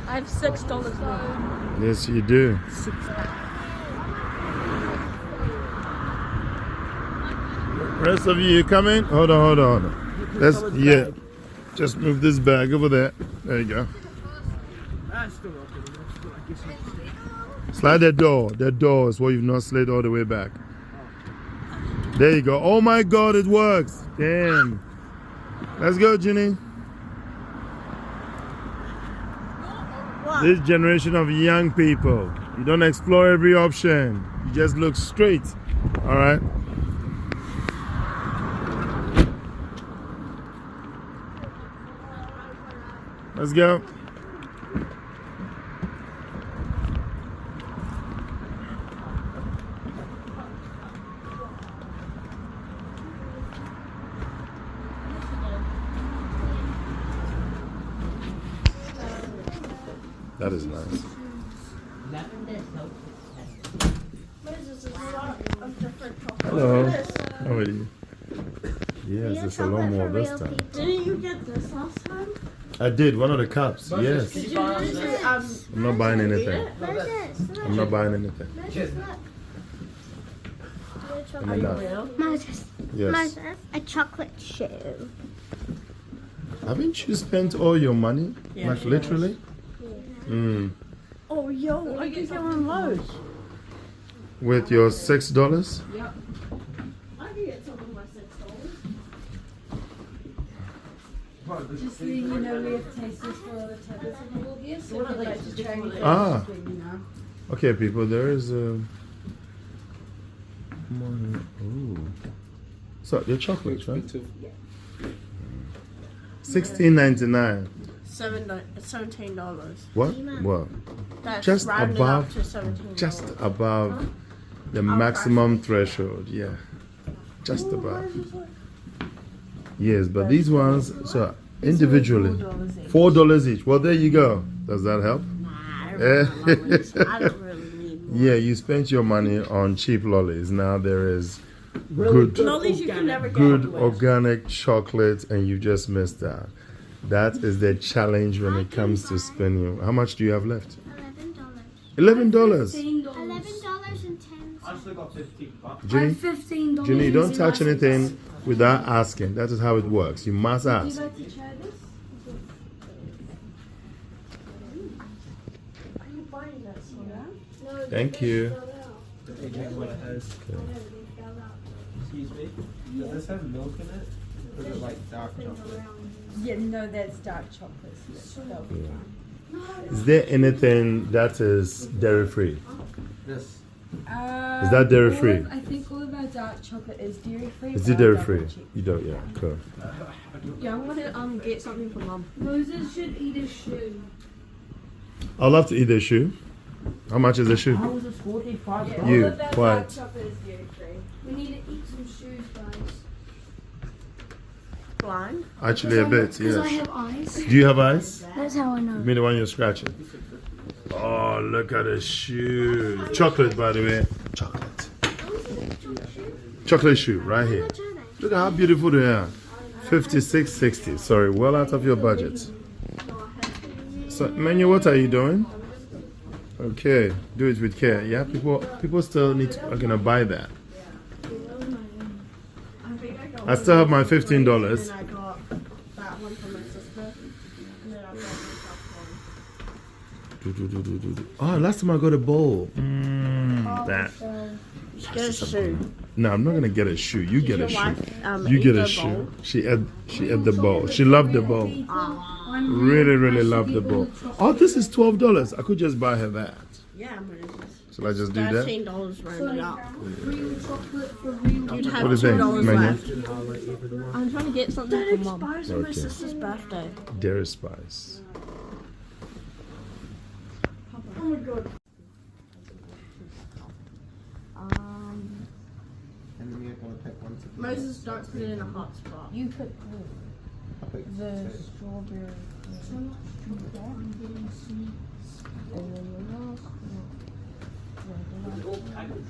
I have $6 left. Yes, you do. Rest of you coming? Hold on. Let's just move this bag over there. There you go. Slide that door. That door is where you've not slid all the way back. There you go. Oh my God, it works. Damn. Let's go, Ginny. This generation of young people, you don't explore every option. You just look straight. All right. Let's go. That is nice. Hello. How are you? Yes, there's a lot more this time. Didn't you get this last time? I did, one of the cups, yes. Did you I'm not buying anything. I'm not buying anything. I'm enough. Moses, Yes. a chocolate shoe. Haven't you spent all your money? Yeah, Like she literally? Mm. Oh, yo, I can get one of those. With your $6? Yep. I can get some of my $6. Just letting you know we have tasters for all the tablets available here, so if you'd like to try anything, Ah. just let me know. Okay, people, there is a. Ooh. So, your chocolates, right? $16.99. $17. What? What? That's Just rounded above- up to $17. Just above the maximum threshold, yeah. Just above. Yes, but these ones, so individually, $4 each. Well, there you go. Does that help? Nah, I don't really need more. Yeah, you spent your money on cheap lollies. Now there is good, Lollies you can never get good anywhere. organic chocolate, and you just missed out. That is the challenge when it comes to spending. How much do you have left? $11. $11.10. I still got 15 bucks. Jenny, $15. Jenny, don't touch anything without asking. That is how it works. You must Would ask. you like to try this? Are you buying that soda? Thank you. Excuse me? Does this have milk in it? Or is it like dark chocolate? Yeah, no, that's dark chocolate. So that'll be fine. Is there anything that is dairy free? This. Is that dairy free? I think all of our dark chocolate is dairy free. Is but it I'll dairy double free? check. You don't, yeah, cool. Yeah, I'm gonna get something for Mum. Moses should eat a shoe. I'll have to eat a shoe. How much is a shoe? How is this 45 Yeah, You, all of our quiet. dark chocolate is dairy free. We need to eat some shoes, guys. Blind? Actually, a bit, Because I yes. have eyes. Do you have eyes? That's how I know. You mean the one you're scratching? Oh, look at the shoe. Chocolate, by the way. Chocolate. Chocolate shoe, right here. Look at how beautiful they are. 56.60. Sorry, well out of your budget. So, Menu, what are you doing? Okay, do it with care. Yeah, people still need to, are gonna buy that. I still have my $15. And I got that one for my sister. And then I got myself one. Oh, last time I got a bowl. That. Get a shoe. No, I'm not gonna get a shoe. You get a Your shoe. wife, You eat get the a shoe. bowl? She ate the bowl. She loved the bowl. Really loved the bowl. Oh, this is $12. I could just buy her that. Yeah, but it's Shall I just do that? $13 rounded up. Real chocolate for real. You'd have What do you think, $2 Menu? left. I'm trying to get something for Mum. It's my Okay. sister's birthday. Dairy Spice. Oh my god. And then you're gonna pick one to Moses, don't put it in a hot spot. You could I'll pick the two. strawberry. And then the last one.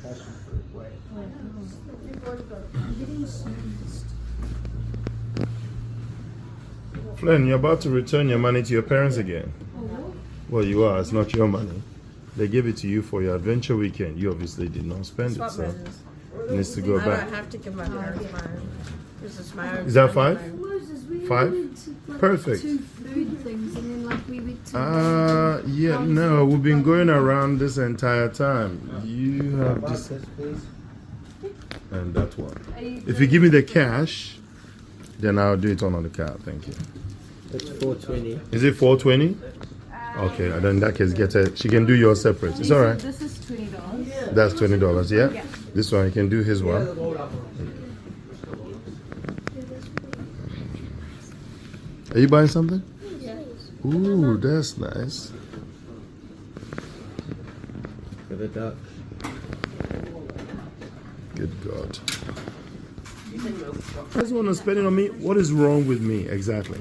Passion fruit. Wait. Flynn, you're about to return your money to your parents again. Well, you are. It's not your money. They gave it to you for your adventure weekend. You obviously did not spend it, Swap so measures. it needs to go I back. don't have to give my parents mine. This is my own. Is that money. 5? Moses, we 5? went to, like, Perfect. 2 food things, and then like we went to. Yeah, no, we've been going around this entire time. You have this This, please. and that one. If you give me the cash, then I'll do it on the card. Thank you. It's 420. Is it 420? Okay, and then in that case, get it. She can do yours separate. It's all right. This is $20. That's $20, yeah? This one, you can do his one. Are you buying something? Ooh, that's nice. For the duck. Good God. You guys want to spend it on me? What is wrong with me exactly?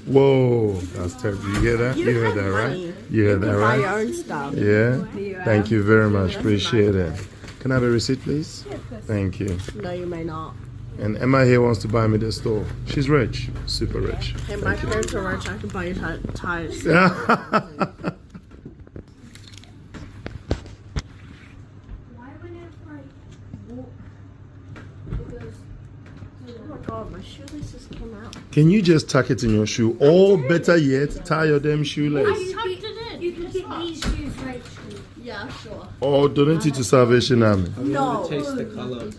Whoa, that's terrible. You hear that? You heard that, right? You heard that, Buy your right? own stuff. Yeah? Thank you very much. Appreciate it. Can I have a receipt, please? Thank you. No, you may not. And Emma here wants to buy me the store. She's rich, super rich. Hey, my parents are rich. I can buy you tires. Oh my god, my shoelaces came out. Can you just tuck it in your shoe? Or better yet, tie your damn shoelace. tucked it in. You can get these shoes right. Yeah, sure. Or donate it to Salvation Army. I want to taste the color.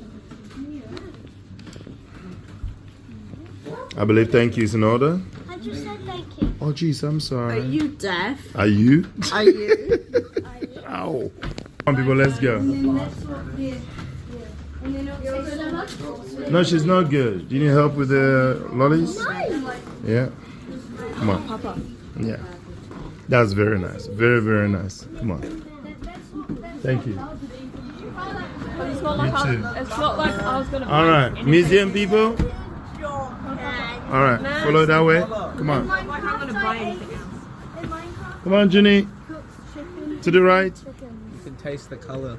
I believe thank you is in order. I just said thank you. Oh, jeez, I'm Are sorry. you deaf? Are you? Are you? Ow. Come on, people, let's go. And that's what, yeah. And then it'll take so much. No, she's not good. Do you need help with the lollies? Yeah. Come on. Papa. Yeah. That's very nice. Very, very nice. Come on. Thank you. It's not like You too. it's not like I was gonna. All right. Museum people. All right. Follow that way. Come on. I'm not gonna buy anything else. Come on, Jenny. To the right. You can taste the color.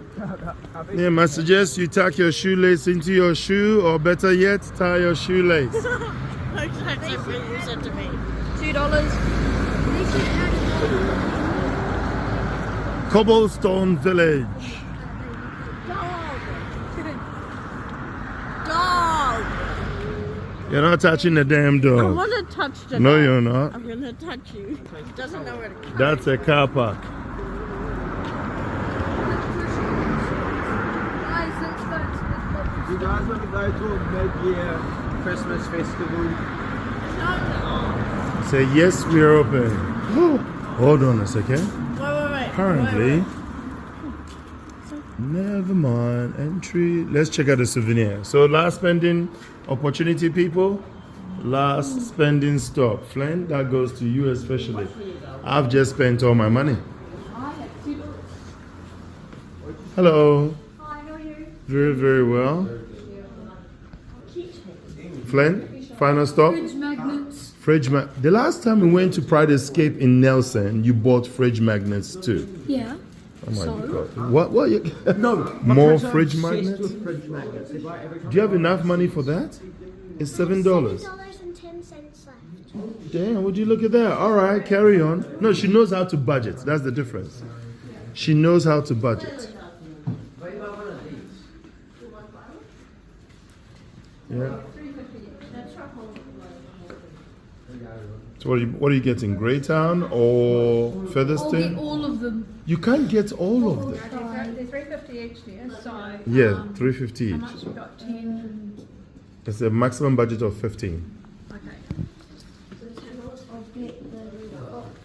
Yeah, I suggest you tuck your shoelace into your shoe, or better yet, tie your shoelace. Exactly what you said to me. $2. Cobblestone Village. Dog! You're not touching the damn I dog. want to touch the No, dog. you're not. I'm gonna touch you. He doesn't know where to go. That's a car park. Guys, let's go to You guys want to go to a mid-year Christmas festival? Say yes, we are open. Hold on a second. Wait. Apparently, never mind. Entry. Let's check out the souvenir. So last spending opportunity, people. Last spending stop. Flynn, that goes to you especially. I've just spent all my money. Hello. Very, very well. Flynn, final stop. fridge magnets. The last time we went to Pride Escape in Nelson, you bought fridge magnets too. Yeah. Oh my God. What you No. more fridge magnets? Fridge magnets. If I ever Do you have enough money for that? It's $7. $7.10 left. Damn, would you look at that? All right, carry on. No, she knows how to budget. That's the difference. She knows how to budget. Yeah. So what are you getting? Greytown or I'll get Featherstone? all of them. You can't get all of them. They're $3.50 each dear. So Yeah, $3.50 how each. much we got? 10. It's a maximum budget of 15. Okay. I'll get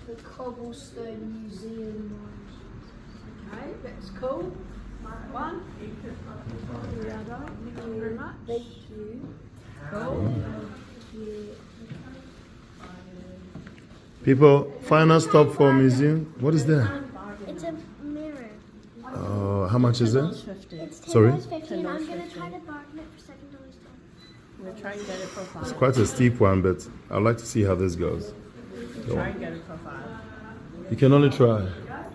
the cobblestone museum one. Okay, that's cool. One. The other. Thank you very much. Thank you. Cool. People, final stop for museum. What is that? It's a mirror. How much is it? It's Sorry? $10.50 and I'm going to try to bargain it for $7.10. We'll try and get it for It's 5. quite a steep one, but I'd like to see how this goes. Try and get it for 5. You can only try.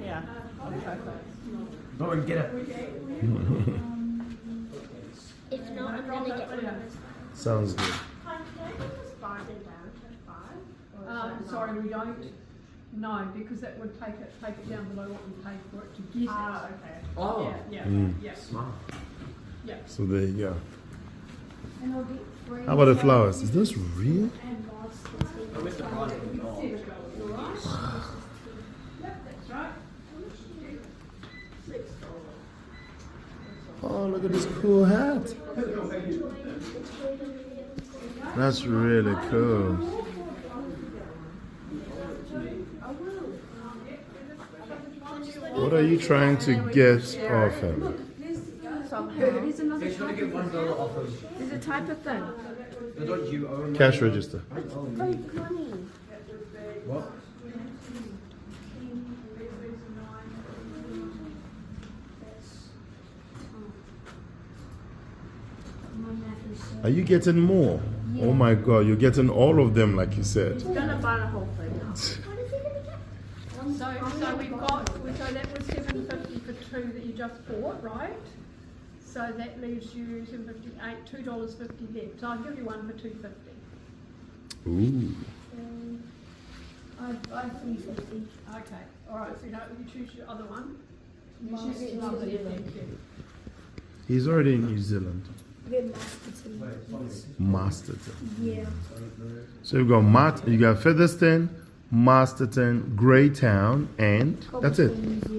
Yeah. I'll try first. go and get it. If not, I'm going to get one of those. Sounds good. Sorry, we don't. No, because that would take it down below what we paid for it to get it. Ah, okay. Oh, Yeah, Mm. yeah. smart. So there you go. And I'll get free. How about the flowers? Is this real? And lots I wish the price was not. Yep, that's right. Oh, look at this cool hat. That's really cool. What are you trying to get off him? There's another He's trying to get $1 off of. There's a type of thing. But don't you own Cash register. money. What? Are you getting more? Oh my God, you're getting all of them, like you said. Gonna buy the whole thing. So we've got, so that was $7.50 for two that you just bought, right? So that leaves you $7.58, $2.50 left. So I'll give you one for $2.50. Ooh. I 350. Okay, all right. So you choose your other one. Lovely, Lovely, thank you. He's already in New Zealand. Get Masterton. Masterton. Yeah. So you've got you got Featherston, Masterton, Greytown, and that's it.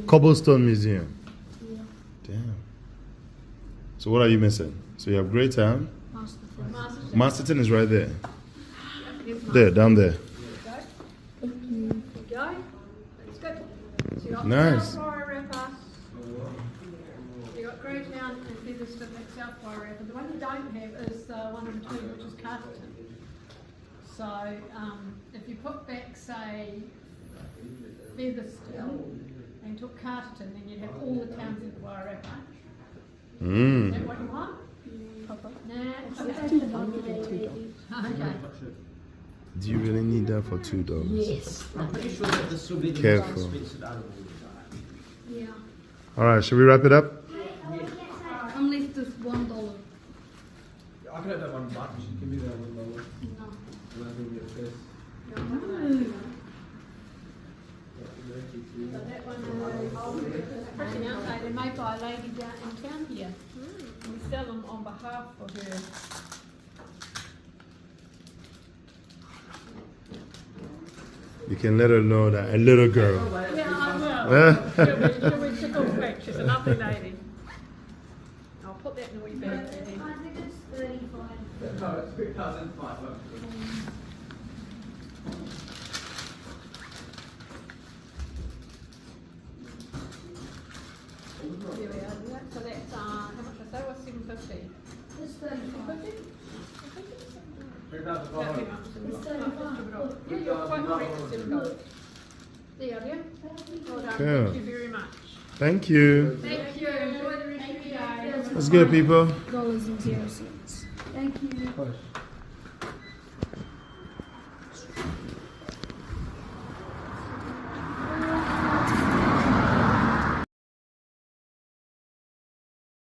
Cobblestone Museum. Cobblestone Museum. Yeah. Damn. So what are you missing? So you have Greytown. Masterton. Masterton is right there. There, down there. There you go. That's good. So you got Nice. South Wairarapa. You got Greytown and Featherston at South Wairarapa. The one you don't have is the one in between, which is Carterton. So if you put back, say, Featherston and took Carterton, then you'd have all the towns in Wairarapa. Is Mm. that what you want? Nah. It's $2 Okay. Do you really need that for $2? Yes. I'm pretty sure that this will be the Careful. most expensive out of all. Yeah. All right, should we wrap it up? I'm left with $1. I can have that $1. Give me that $1. No. And I'll give you a first. So that one is pretty, aren't they? They're made by a lady down in town here. We sell them on behalf of her. You can let her know that a little girl. Yeah, I will. She'll be tickled back. She's a lovely lady. I'll put that in the wee bag there then. I think it's 35. No, it's 3,500. There we are. Yeah. So that's, how much I say was $7.50. It's 35. About $2. Yeah, you're quite correct. It's $7. There you are, dear. Well done. Cool. Thank you very much. Thank you. Thank you. Enjoy the rest of your day. Let's go, people. $0.00. Thank you.